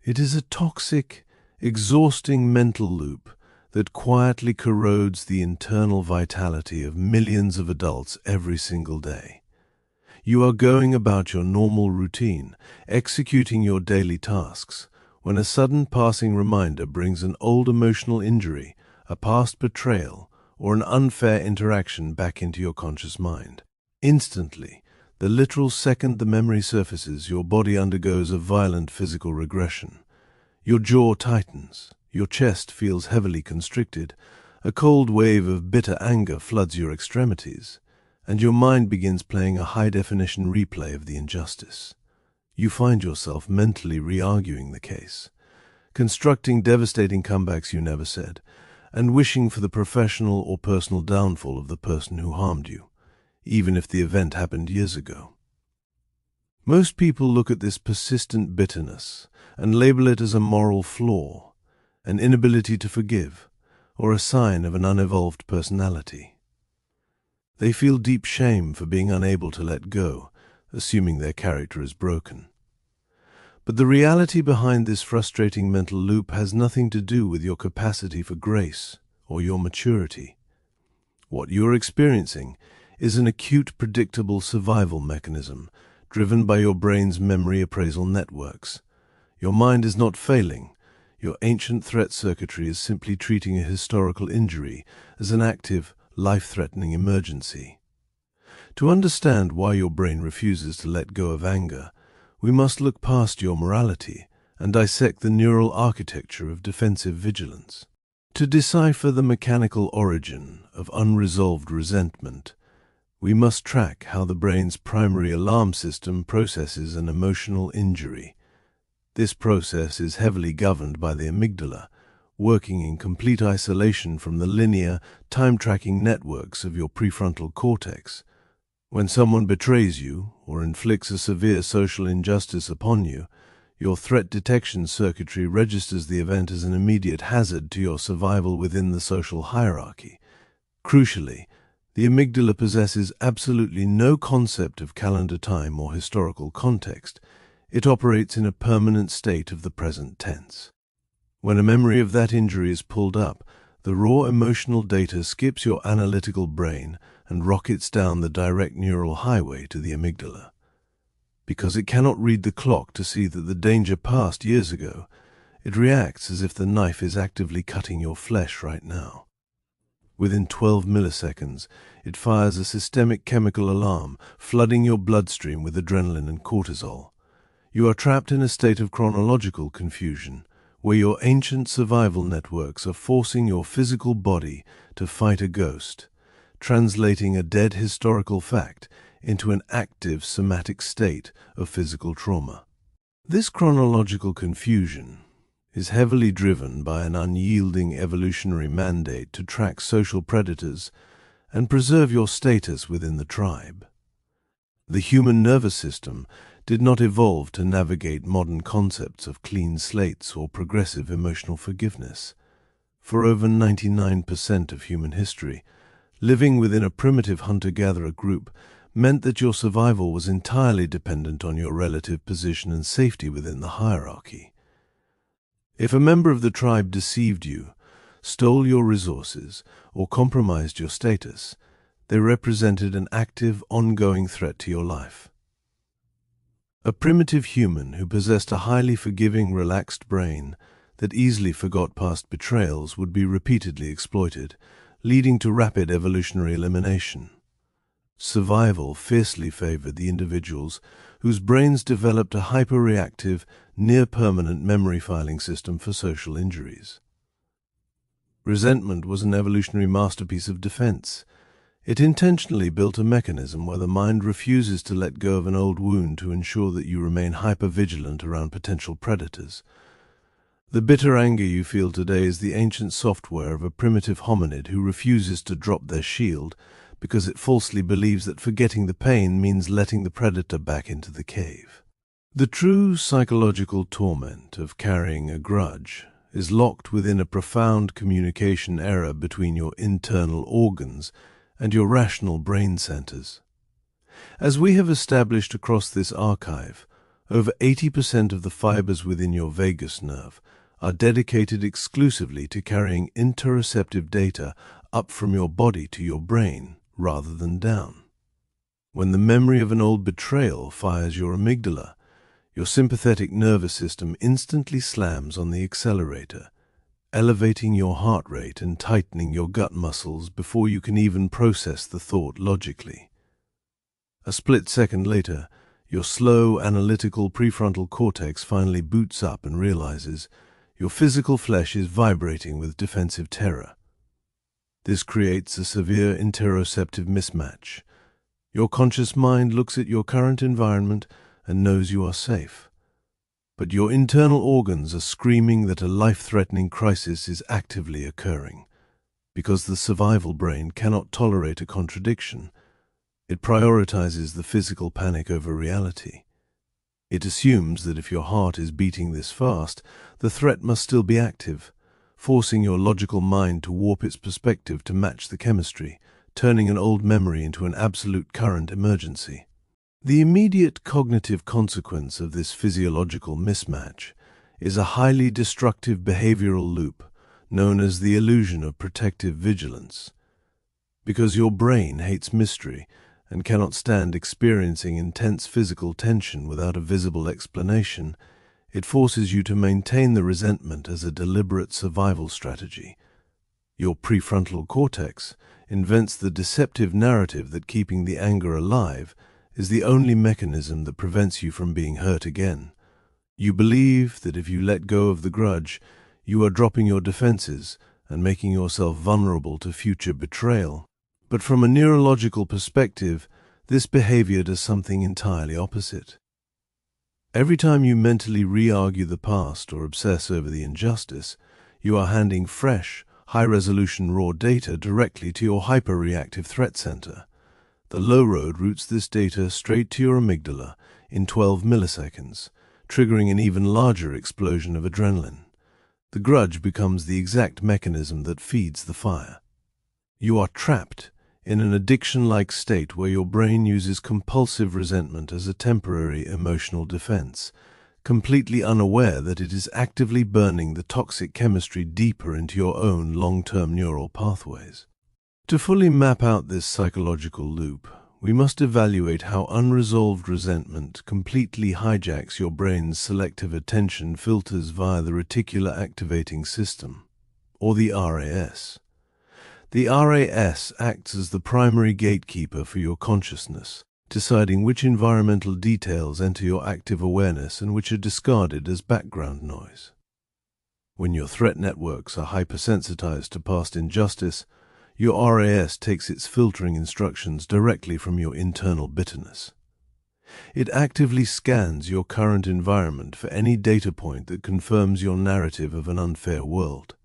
It is a toxic, exhausting mental loop that quietly corrodes the internal vitality of millions of adults every single day. You are going about your normal routine, executing your daily tasks, when a sudden passing reminder brings an old emotional injury, a past betrayal, or an unfair interaction back into your conscious mind. Instantly, the literal second the memory surfaces, your body undergoes a violent physical regression. Your jaw tightens, your chest feels heavily constricted, a cold wave of bitter anger floods your extremities, and your mind begins playing a high-definition replay of the injustice. You find yourself mentally re-arguing the case, constructing devastating comebacks you never said, and wishing for the professional or personal downfall of the person who harmed you, even if the event happened years ago. Most people look at this persistent bitterness and label it as a moral flaw, an inability to forgive, or a sign of an unevolved personality. They feel deep shame for being unable to let go, assuming their character is broken. But the reality behind this frustrating mental loop has nothing to do with your capacity for grace or your maturity. What you're experiencing is an acute, predictable survival mechanism driven by your brain's memory appraisal networks. Your mind is not failing. Your ancient threat circuitry is simply treating a historical injury as an active, life-threatening emergency. To understand why your brain refuses to let go of anger, we must look past your morality and dissect the neural architecture of defensive vigilance. To decipher the mechanical origin of unresolved resentment, we must track how the brain's primary alarm system processes an emotional injury. This process is heavily governed by the amygdala, working in complete isolation from the linear, time-tracking networks of your prefrontal cortex. When someone betrays you or inflicts a severe social injustice upon you, your threat detection circuitry registers the event as an immediate hazard to your survival within the social hierarchy. Crucially, the amygdala possesses absolutely no concept of calendar time or historical context. It operates in a permanent state of the present tense. When a memory of that injury is pulled up, the raw emotional data skips your analytical brain and rockets down the direct neural highway to the amygdala. Because it cannot read the clock to see that the danger passed years ago, it reacts as if the knife is actively cutting your flesh right now. Within 12 milliseconds, it fires a systemic chemical alarm, flooding your bloodstream with adrenaline and cortisol. You are trapped in a state of chronological confusion, where your ancient survival networks are forcing your physical body to fight a ghost, translating a dead historical fact into an active somatic state of physical trauma. This chronological confusion is heavily driven by an unyielding evolutionary mandate to track social predators and preserve your status within the tribe. The human nervous system did not evolve to navigate modern concepts of clean slates or progressive emotional forgiveness. For over 99% of human history, living within a primitive hunter-gatherer group meant that your survival was entirely dependent on your relative position and safety within the hierarchy. If a member of the tribe deceived you, stole your resources, or compromised your status, they represented an active, ongoing threat to your life. A primitive human who possessed a highly forgiving, relaxed brain that easily forgot past betrayals would be repeatedly exploited, leading to rapid evolutionary elimination. Survival fiercely favored the individuals whose brains developed a hyperreactive, near-permanent memory filing system for social injuries. Resentment was an evolutionary masterpiece of defense. It intentionally built a mechanism where the mind refuses to let go of an old wound to ensure that you remain hyper-vigilant around potential predators. The bitter anger you feel today is the ancient software of a primitive hominid who refuses to drop their shield because it falsely believes that forgetting the pain means letting the predator back into the cave. The true psychological torment of carrying a grudge is locked within a profound communication error between your internal organs and your rational brain centers. As we have established across this archive, Over 80% of the fibers within your vagus nerve are dedicated exclusively to carrying interoceptive data up from your body to your brain rather than down. When the memory of an old betrayal fires your amygdala, your sympathetic nervous system instantly slams on the accelerator, elevating your heart rate and tightening your gut muscles before you can even process the thought logically. A split second later, your slow, analytical prefrontal cortex finally boots up and realizes your physical flesh is vibrating with defensive terror. This creates a severe interoceptive mismatch. Your conscious mind looks at your current environment and knows you are safe. But your internal organs are screaming that a life-threatening crisis is actively occurring. Because the survival brain cannot tolerate a contradiction, it prioritizes the physical panic over reality. It assumes that if your heart is beating this fast, the threat must still be active, forcing your logical mind to warp its perspective to match the chemistry, turning an old memory into an absolute current emergency. The immediate cognitive consequence of this physiological mismatch is a highly destructive behavioral loop known as the illusion of protective vigilance. Because your brain hates mystery and cannot stand experiencing intense physical tension without a visible explanation, it forces you to maintain the resentment as a deliberate survival strategy. Your prefrontal cortex invents the deceptive narrative that keeping the anger alive is the only mechanism that prevents you from being hurt again. You believe that if you let go of the grudge, you are dropping your defenses and making yourself vulnerable to future betrayal. But from a neurological perspective, this behavior does something entirely opposite. Every time you mentally re-argue the past or obsess over the injustice, you are handing fresh, high-resolution raw data directly to your hyper-reactive threat center. The low road routes this data straight to your amygdala in 12 milliseconds, triggering an even larger explosion of adrenaline. The grudge becomes the exact mechanism that feeds the fire. You are trapped in an addiction-like state where your brain uses compulsive resentment as a temporary emotional defense, completely unaware that it is actively burning the toxic chemistry deeper into your own long-term neural pathways. To fully map out this psychological loop, we must evaluate how unresolved resentment completely hijacks your brain's selective attention filters via the reticular activating system, or the RAS. The RAS acts as the primary gatekeeper for your consciousness, deciding which environmental details enter your active awareness and which are discarded as background noise. When your threat networks are hypersensitized to past injustice, your RAS takes its filtering instructions directly from your internal bitterness. It actively scans your current environment for any data point that confirms your narrative of an unfair world.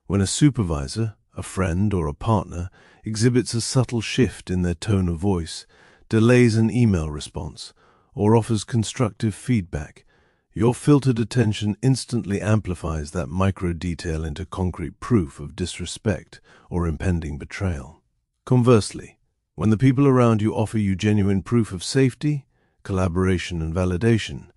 When a supervisor, a friend, or a partner exhibits a subtle shift in their tone of voice, delays an email response, or offers constructive feedback, your filtered attention instantly amplifies that micro-detail into concrete proof of disrespect or impending betrayal. Conversely, when the people around you offer you genuine proof of safety, collaboration, and validation,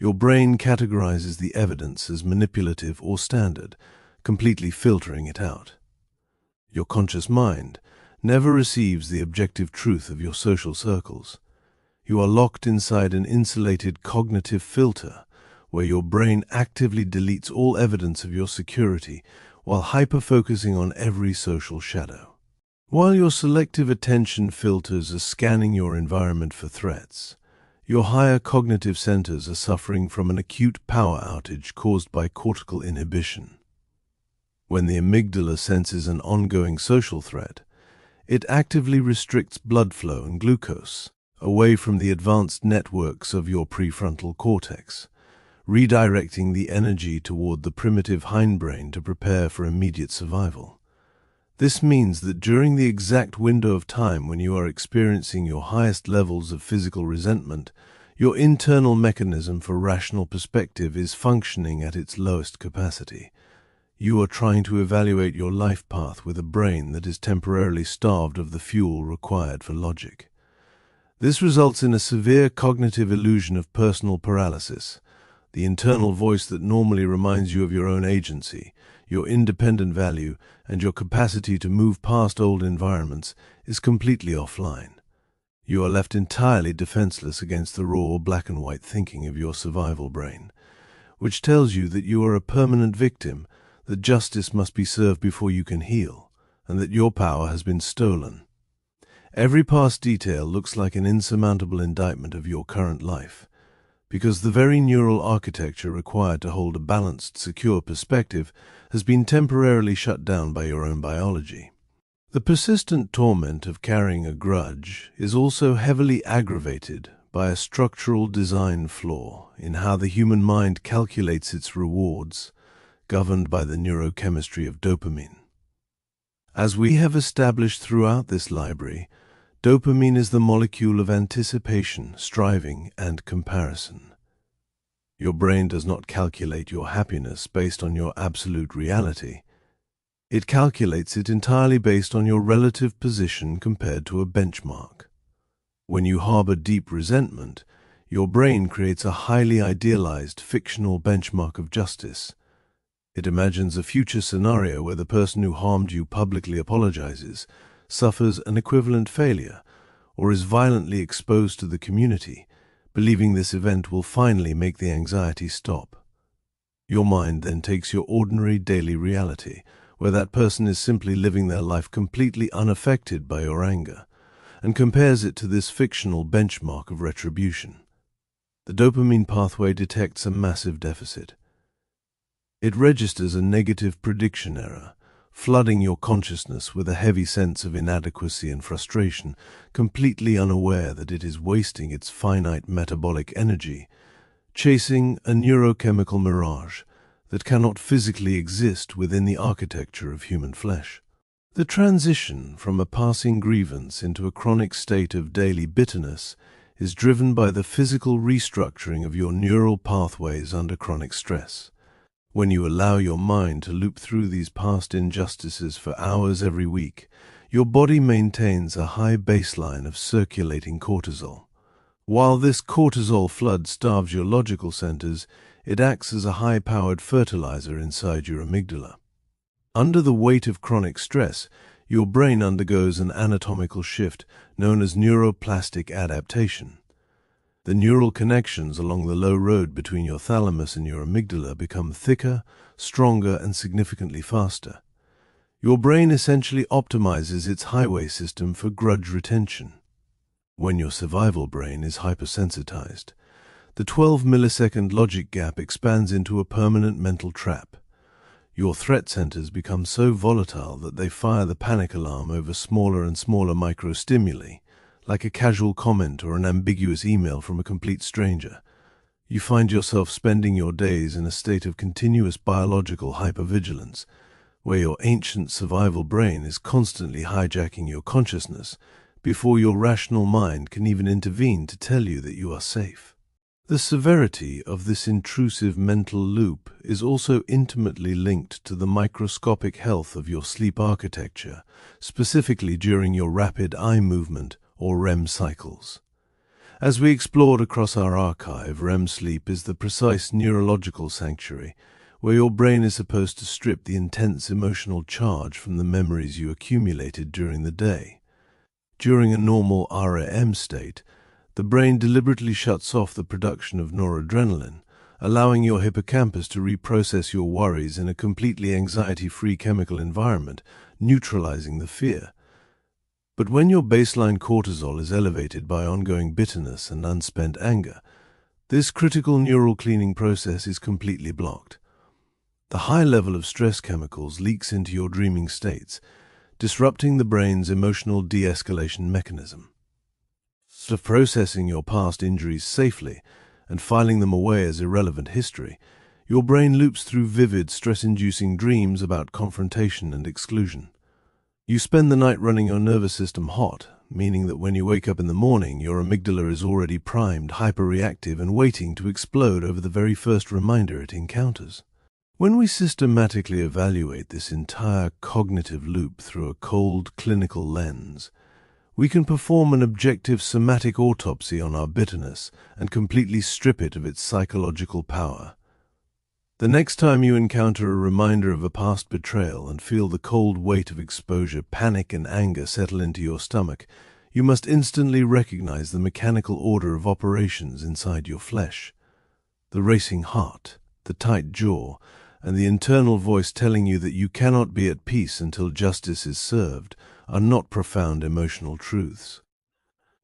your brain categorizes the evidence as manipulative or standard, completely filtering it out. Your conscious mind never receives the objective truth of your social circles. You are locked inside an insulated cognitive filter where your brain actively deletes all evidence of your security while hyper-focusing on every social shadow. While your selective attention filters are scanning your environment for threats, your higher cognitive centers are suffering from an acute power outage caused by cortical inhibition. When the amygdala senses an ongoing social threat, it actively restricts blood flow and glucose away from the advanced networks of your prefrontal cortex, redirecting the energy toward the primitive hindbrain to prepare for immediate survival. This means that during the exact window of time when you are experiencing your highest levels of physical resentment, your internal mechanism for rational perspective is functioning at its lowest capacity. You are trying to evaluate your life path with a brain that is temporarily starved of the fuel required for logic. This results in a severe cognitive illusion of personal paralysis. The internal voice that normally reminds you of your own agency, your independent value, and your capacity to move past old environments is completely offline. You are left entirely defenseless against the raw black and white thinking of your survival brain, which tells you that you are a permanent victim, that justice must be served before you can heal, and that your power has been stolen. Every past detail looks like an insurmountable indictment of your current life, because the very neural architecture required to hold a balanced, secure perspective has been temporarily shut down by your own biology. The persistent torment of carrying a grudge is also heavily aggravated by a structural design flaw in how the human mind calculates its rewards, governed by the neurochemistry of dopamine. As we have established throughout this library, dopamine is the molecule of anticipation, striving, and comparison. Your brain does not calculate your happiness based on your absolute reality. It calculates it entirely based on your relative position compared to a benchmark. When you harbor deep resentment, your brain creates a highly idealized fictional benchmark of justice. It imagines a future scenario where the person who harmed you publicly apologizes, suffers an equivalent failure, or is violently exposed to the community, believing this event will finally make the anxiety stop. Your mind then takes your ordinary daily reality, where that person is simply living their life completely unaffected by your anger, and compares it to this fictional benchmark of retribution. The dopamine pathway detects a massive deficit. It registers a negative prediction error, flooding your consciousness with a heavy sense of inadequacy and frustration, completely unaware that it is wasting its finite metabolic energy, chasing a neurochemical mirage that cannot physically exist within the architecture of human flesh. The transition from a passing grievance into a chronic state of daily bitterness is driven by the physical restructuring of your neural pathways under chronic stress. When you allow your mind to loop through these past injustices for hours every week, your body maintains a high baseline of circulating cortisol. While this cortisol flood starves your logical centers, it acts as a high-powered fertilizer inside your amygdala. Under the weight of chronic stress, your brain undergoes an anatomical shift known as neuroplastic adaptation. The neural connections along the low road between your thalamus and your amygdala become thicker, stronger, and significantly faster. Your brain essentially optimizes its highway system for grudge retention. When your survival brain is hypersensitized, the 12-millisecond logic gap expands into a permanent mental trap. Your threat centers become so volatile that they fire the panic alarm over smaller and smaller microstimuli, like a casual comment or an ambiguous email from a complete stranger. You find yourself spending your days in a state of continuous biological hypervigilance, where your ancient survival brain is constantly hijacking your consciousness before your rational mind can even intervene to tell you that you are safe. The severity of this intrusive mental loop is also intimately linked to the microscopic health of your sleep architecture, specifically during your rapid eye movement or REM cycles. As we explored across our archive, REM sleep is the precise neurological sanctuary where your brain is supposed to strip the intense emotional charge from the memories you accumulated during the day. During a normal REM state, the brain deliberately shuts off the production of noradrenaline, allowing your hippocampus to reprocess your worries in a completely anxiety-free chemical environment, neutralizing the fear. But when your baseline cortisol is elevated by ongoing bitterness and unspent anger, this critical neural cleaning process is completely blocked. The high level of stress chemicals leaks into your dreaming states, disrupting the brain's emotional de-escalation mechanism. Instead of processing your past injuries safely and filing them away as irrelevant history, your brain loops through vivid, stress-inducing dreams about confrontation and exclusion. You spend the night running your nervous system hot, meaning that when you wake up in the morning, your amygdala is already primed, hyperreactive, and waiting to explode over the very first reminder it encounters. When we systematically evaluate this entire cognitive loop through a cold, clinical lens, We can perform an objective somatic autopsy on our bitterness and completely strip it of its psychological power. The next time you encounter a reminder of a past betrayal and feel the cold weight of exposure, panic and anger settle into your stomach, you must instantly recognize the mechanical order of operations inside your flesh. The racing heart, the tight jaw, and the internal voice telling you that you cannot be at peace until justice is served are not profound emotional truths.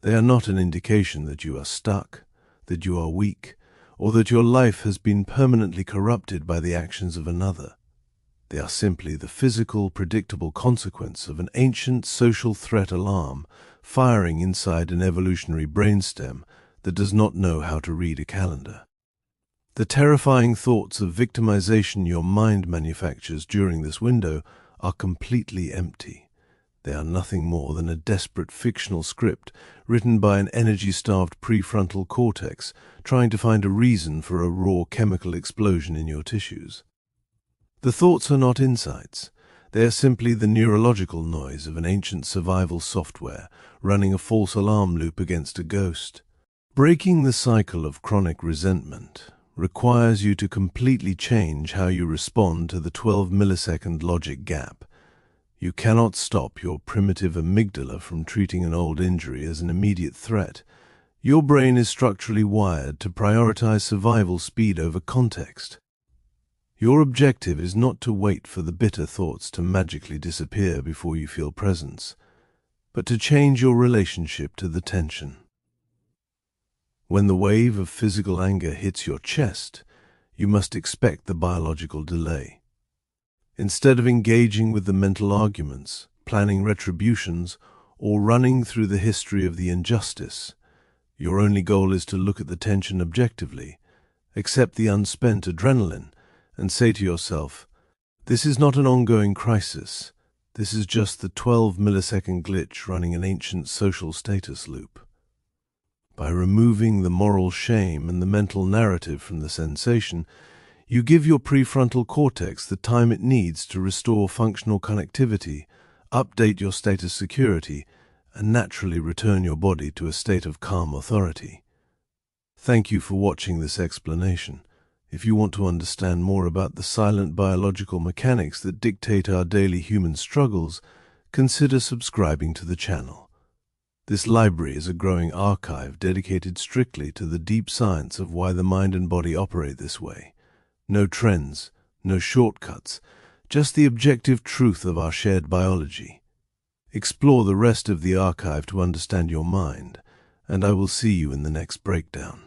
They are not an indication that you are stuck, that you are weak, or that your life has been permanently corrupted by the actions of another. They are simply the physical, predictable consequence of an ancient social threat alarm firing inside an evolutionary brainstem that does not know how to read a calendar. The terrifying thoughts of victimization your mind manufactures during this window are completely empty. They are nothing more than a desperate fictional script written by an energy-starved prefrontal cortex trying to find a reason for a raw chemical explosion in your tissues. The thoughts are not insights. They are simply the neurological noise of an ancient survival software running a false alarm loop against a ghost. Breaking the cycle of chronic resentment requires you to completely change how you respond to the 12-millisecond logic gap. You cannot stop your primitive amygdala from treating an old injury as an immediate threat. Your brain is structurally wired to prioritize survival speed over context. Your objective is not to wait for the bitter thoughts to magically disappear before you feel presence, but to change your relationship to the tension. When the wave of physical anger hits your chest, you must expect the biological delay. Instead of engaging with the mental arguments, planning retributions, or running through the history of the injustice, your only goal is to look at the tension objectively, accept the unspent adrenaline, and say to yourself, this is not an ongoing crisis. This is just the 12-millisecond glitch running an ancient social status loop. By removing the moral shame and the mental narrative from the sensation, you give your prefrontal cortex the time it needs to restore functional connectivity, update your status security, and naturally return your body to a state of calm authority. Thank you for watching this explanation. If you want to understand more about the silent biological mechanics that dictate our daily human struggles, consider subscribing to the channel. This library is a growing archive dedicated strictly to the deep science of why the mind and body operate this way. No trends, no shortcuts, just the objective truth of our shared biology. Explore the rest of the archive to understand your mind, and I will see you in the next breakdown.